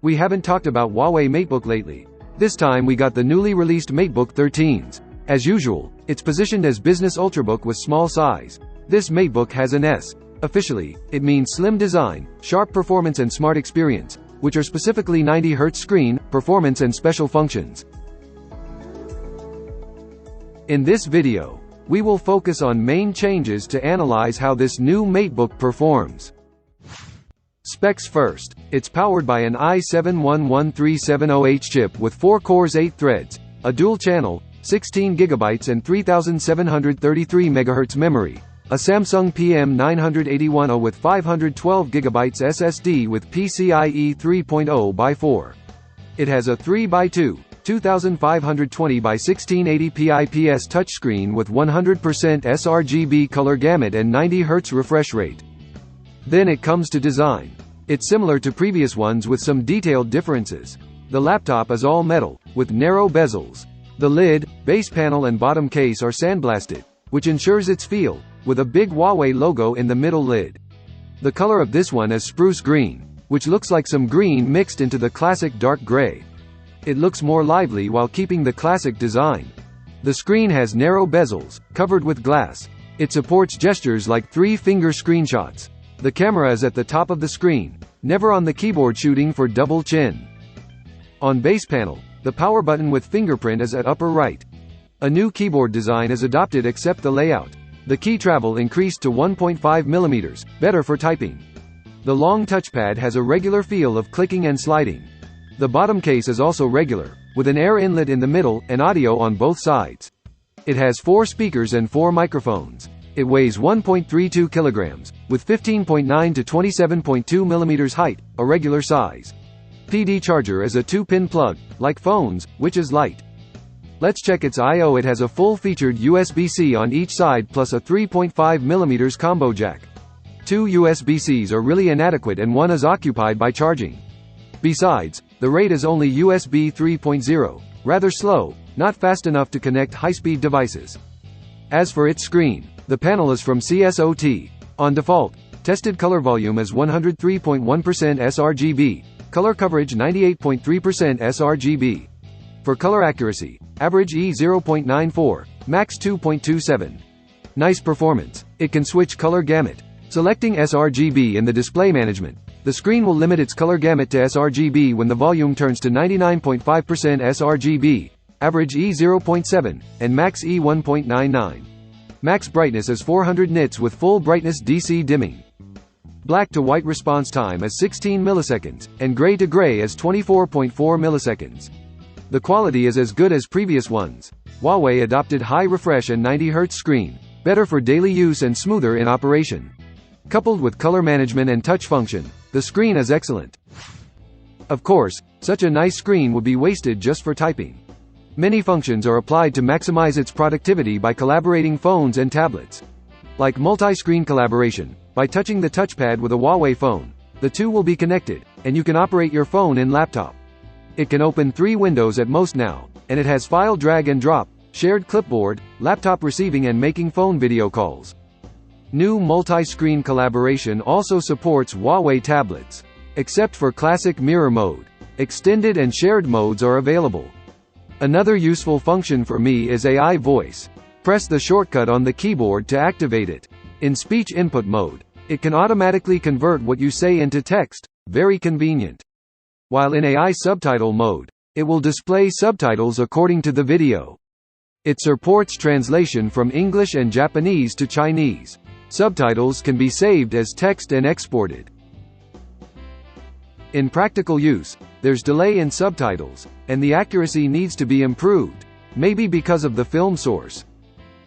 We haven't talked about HUAWEI Matebook lately. This time we got the newly released Matebook 13s. As usual, it's positioned as business ultrabook with small size. This Matebook has an S. Officially, it means slim design, sharp performance and smart experience, which are specifically 90Hz screen, performance and special functions. In this video, we will focus on main changes to analyze how this new Matebook performs. Specs first. It's powered by an i7-11370H chip with 4 cores 8 threads, a dual-channel, 16GB and 3733 MHz memory, a Samsung PM981A with 512GB SSD with PCIe 3.0x4. It has a 3x2, 2520x1680p IPS touchscreen with 100% sRGB color gamut and 90Hz refresh rate. Then it comes to design. It's similar to previous ones with some detailed differences. The laptop is all metal, with narrow bezels. The lid, base panel and bottom case are sandblasted, which ensures its feel, with a big HUAWEI logo in the middle lid. The color of this one is spruce green, which looks like some green mixed into the classic dark gray. It looks more lively while keeping the classic design. The screen has narrow bezels, covered with glass. It supports gestures like 3-finger screenshots. The camera is at the top of the screen, never on the keyboard shooting for double chin. On base panel, the power button with fingerprint is at upper right. A new keyboard design is adopted except the layout. The key travel increased to 1.5 mm, better for typing. The long touchpad has a regular feel of clicking and sliding. The bottom case is also regular, with an air inlet in the middle, and audio on both sides. It has 4 speakers and 4 microphones. It weighs 1.32 kilograms, with 15.9 to 27.2 millimeters height, a regular size. PD charger is a 2-pin plug, like phones, which is light. Let's check its I/O. It has a full-featured USB-C on each side plus a 3.5 millimeters combo jack. 2 USB-Cs are really inadequate and one is occupied by charging. Besides, the rate is only USB 3.0, rather slow, not fast enough to connect high-speed devices. As for its screen, the panel is from CSOT. On default, tested color volume is 103.1% sRGB, color coverage 98.3% sRGB. For color accuracy, average E0.94, max 2.27. Nice performance. It can switch color gamut. Selecting sRGB in the display management, the screen will limit its color gamut to sRGB when the volume turns to 99.5% sRGB, average E0.7, and max E1.99. Max brightness is 400 nits with full brightness DC dimming. Black to white response time is 16 milliseconds, and gray to gray is 24.4 milliseconds. The quality is as good as previous ones. HUAWEI adopted high refresh and 90Hz screen, better for daily use and smoother in operation. Coupled with color management and touch function, the screen is excellent. Of course, such a nice screen would be wasted just for typing. Many functions are applied to maximize its productivity by collaborating phones and tablets. Like multi-screen collaboration, by touching the touchpad with a HUAWEI phone, the two will be connected, and you can operate your phone in laptop. It can open 3 windows at most now, and it has file drag and drop, shared clipboard, laptop receiving and making phone video calls. New multi-screen collaboration also supports HUAWEI tablets. Except for classic mirror mode, extended and shared modes are available. Another useful function for me is AI voice. Press the shortcut on the keyboard to activate it. In speech input mode, it can automatically convert what you say into text, very convenient. While in AI subtitle mode, it will display subtitles according to the video. It supports translation from English and Japanese to Chinese. Subtitles can be saved as text and exported. In practical use, there's delay in subtitles, and the accuracy needs to be improved, maybe because of the film source.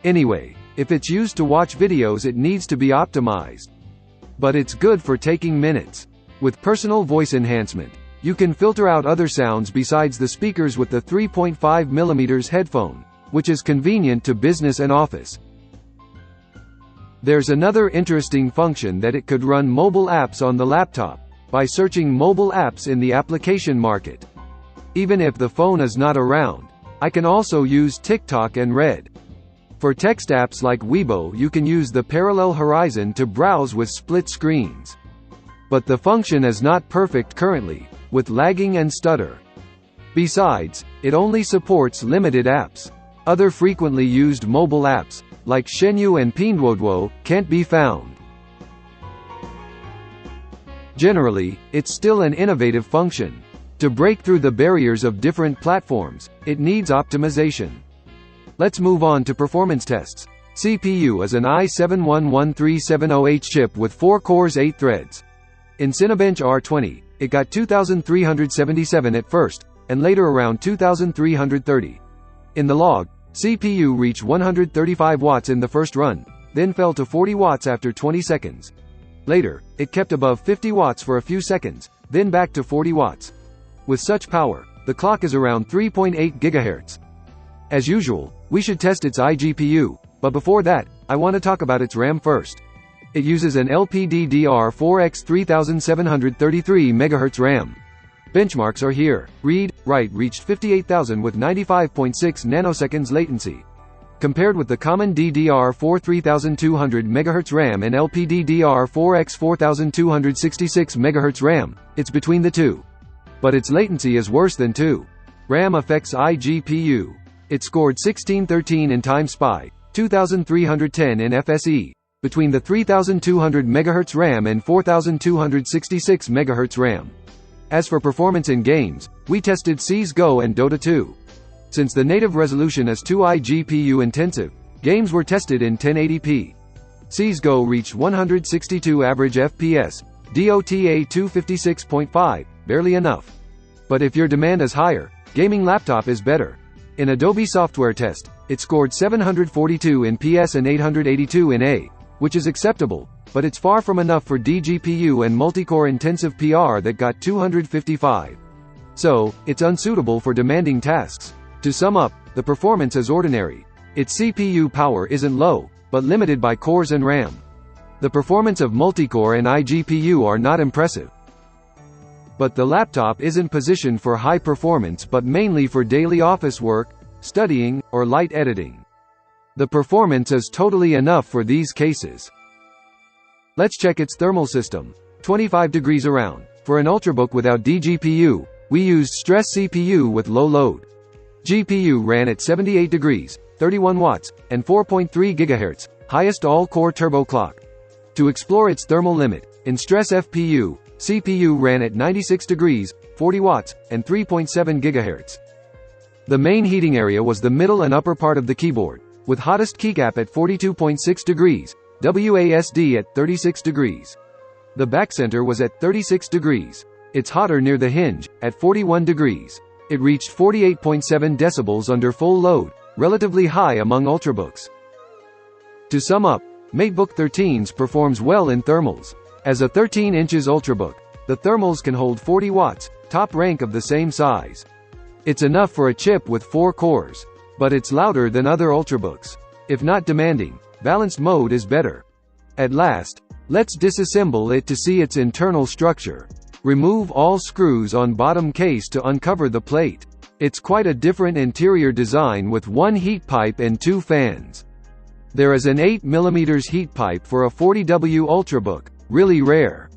Anyway, if it's used to watch videos it needs to be optimized. But it's good for taking minutes. With personal voice enhancement, you can filter out other sounds besides the speakers with the 3.5 mm headphone, which is convenient to business and office. There's another interesting function that it could run mobile apps on the laptop, by searching mobile apps in the application market. Even if the phone is not around, I can also use TikTok and Red. For text apps like Weibo you can use the parallel horizon to browse with split screens. But the function is not perfect currently, with lagging and stutter. Besides, it only supports limited apps. Other frequently used mobile apps, like Shenyu and Pinduoduo, can't be found. Generally, it's still an innovative function. To break through the barriers of different platforms, it needs optimization. Let's move on to performance tests. CPU is an i7-11370H chip with 4 cores 8 threads. In Cinebench R20, it got 2377 at first, and later around 2330. In the log, CPU reached 135 watts in the first run, then fell to 40 watts after 20 seconds. Later, it kept above 50 watts for a few seconds, then back to 40 watts. With such power, the clock is around 3.8 GHz. As usual, we should test its iGPU, but before that, I want to talk about its RAM first. It uses an LPDDR4X 3733 MHz RAM. Benchmarks are here. Read, write reached 58,000 with 95.6 nanoseconds latency. Compared with the common DDR4 3200 MHz RAM and LPDDR4X 4266 MHz RAM, it's between the two. But its latency is worse than 2. RAM affects iGPU. It scored 1613 in Time Spy, 2310 in FSE, between the 3200 MHz RAM and 4266 MHz RAM. As for performance in games, we tested CSGO and Dota 2. Since the native resolution is too iGPU intensive, games were tested in 1080p. CSGO reached 162 average FPS, DOTA 256.5, barely enough. But if your demand is higher, gaming laptop is better. In Adobe software test, it scored 742 in PS and 882 in A, which is acceptable, but it's far from enough for DGPU and multi-core intensive PR that got 255. So, it's unsuitable for demanding tasks. To sum up, the performance is ordinary. Its CPU power isn't low, but limited by cores and RAM. The performance of multi-core and iGPU are not impressive. But the laptop isn't positioned for high performance but mainly for daily office work, studying, or light editing. The performance is totally enough for these cases. Let's check its thermal system. 25 degrees around. For an ultrabook without DGPU, we used stress CPU with low load. GPU ran at 78 degrees, 31 watts, and 4.3 GHz, highest all-core turbo clock. To explore its thermal limit, in stress FPU, CPU ran at 96 degrees, 40 watts, and 3.7 GHz. The main heating area was the middle and upper part of the keyboard, with hottest keycap at 42.6 degrees, WASD at 36 degrees. The back center was at 36 degrees. It's hotter near the hinge, at 41 degrees. It reached 48.7 decibels under full load, relatively high among ultrabooks. To sum up, Matebook 13s performs well in thermals. As a 13 inches ultrabook, the thermals can hold 40 watts, top rank of the same size. It's enough for a chip with 4 cores, but it's louder than other ultrabooks. If not demanding, balanced mode is better. At last, let's disassemble it to see its internal structure. Remove all screws on bottom case to uncover the plate. It's quite a different interior design with 1 heat pipe and 2 fans. There is an 8mm heat pipe for a 40W ultrabook, really rare.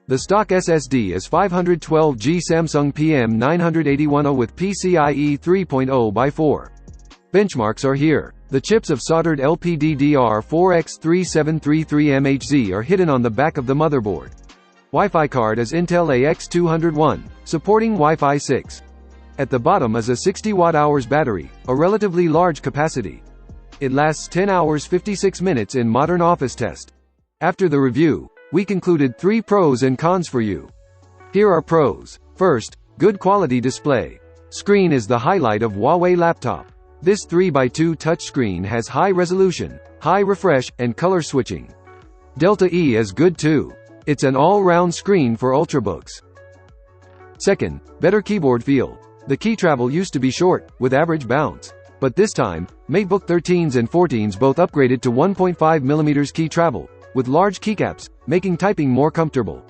The stock SSD is 512G Samsung PM981O with PCIe 3.0x4. Benchmarks are here. The chips of soldered LPDDR4X3733MHz are hidden on the back of the motherboard. Wi-Fi card is Intel AX201, supporting Wi-Fi 6. At the bottom is a 60 watt-hours battery, a relatively large capacity. It lasts 10 hours 56 minutes in modern office test. After the review, we concluded 3 pros and cons for you. Here are pros. First, good quality display. Screen is the highlight of HUAWEI laptop. This 3x2 touchscreen has high resolution, high refresh, and color switching. Delta E is good too. It's an all-round screen for ultrabooks. Second, better keyboard feel. The key travel used to be short, with average bounce. But this time, Matebook 13s and 14s both upgraded to 1.5mm key travel, with large keycaps, making typing more comfortable.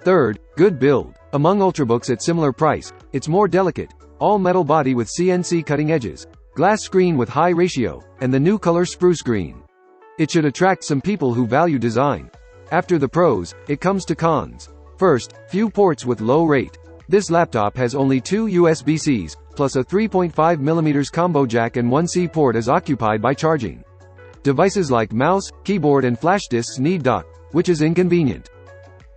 Third, good build. Among ultrabooks at similar price, it's more delicate, all-metal body with CNC cutting edges, glass screen with high ratio, and the new color spruce green. It should attract some people who value design. After the pros, it comes to cons. First, few ports with low rate. This laptop has only 2 USB-Cs, plus a 3.5mm combo jack, and 1C port is occupied by charging. Devices like mouse, keyboard and flash disks need dock, which is inconvenient.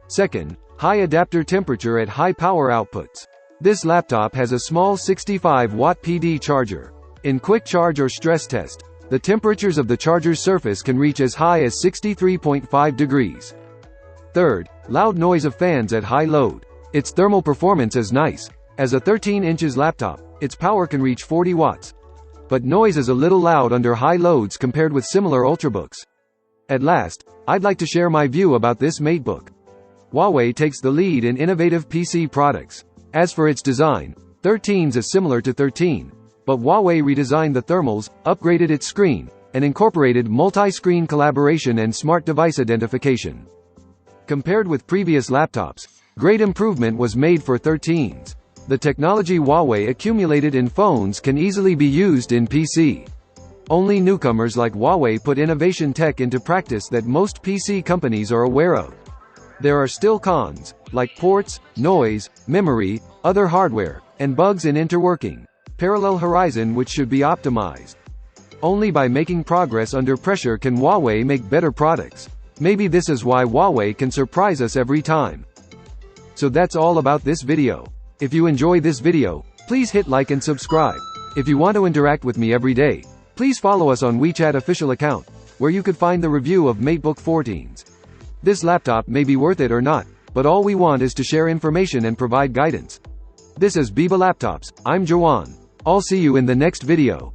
Second, high adapter temperature at high power outputs. This laptop has a small 65-watt PD charger. In quick charge or stress test, the temperatures of the charger's surface can reach as high as 63.5 degrees. Third, loud noise of fans at high load. Its thermal performance is nice. As a 13-inch laptop, its power can reach 40 watts. But noise is a little loud under high loads compared with similar ultrabooks. At last, I'd like to share my view about this Matebook. Huawei takes the lead in innovative PC products. As for its design, 13s is similar to 13, but Huawei redesigned the thermals, upgraded its screen, and incorporated multi-screen collaboration and smart device identification. Compared with previous laptops, great improvement was made for 13s. The technology Huawei accumulated in phones can easily be used in PC. Only newcomers like Huawei put innovation tech into practice that most PC companies are aware of. There are still cons, like ports, noise, memory, other hardware, and bugs in interworking. Parallel horizon which should be optimized. Only by making progress under pressure can Huawei make better products. Maybe this is why Huawei can surprise us every time. So that's all about this video. If you enjoy this video, please hit like and subscribe. If you want to interact with me every day, please follow us on WeChat official account, where you could find the review of Matebook 14s. This laptop may be worth it or not, but all we want is to share information and provide guidance. This is BIBA Laptops. I'm Jawan. I'll see you in the next video.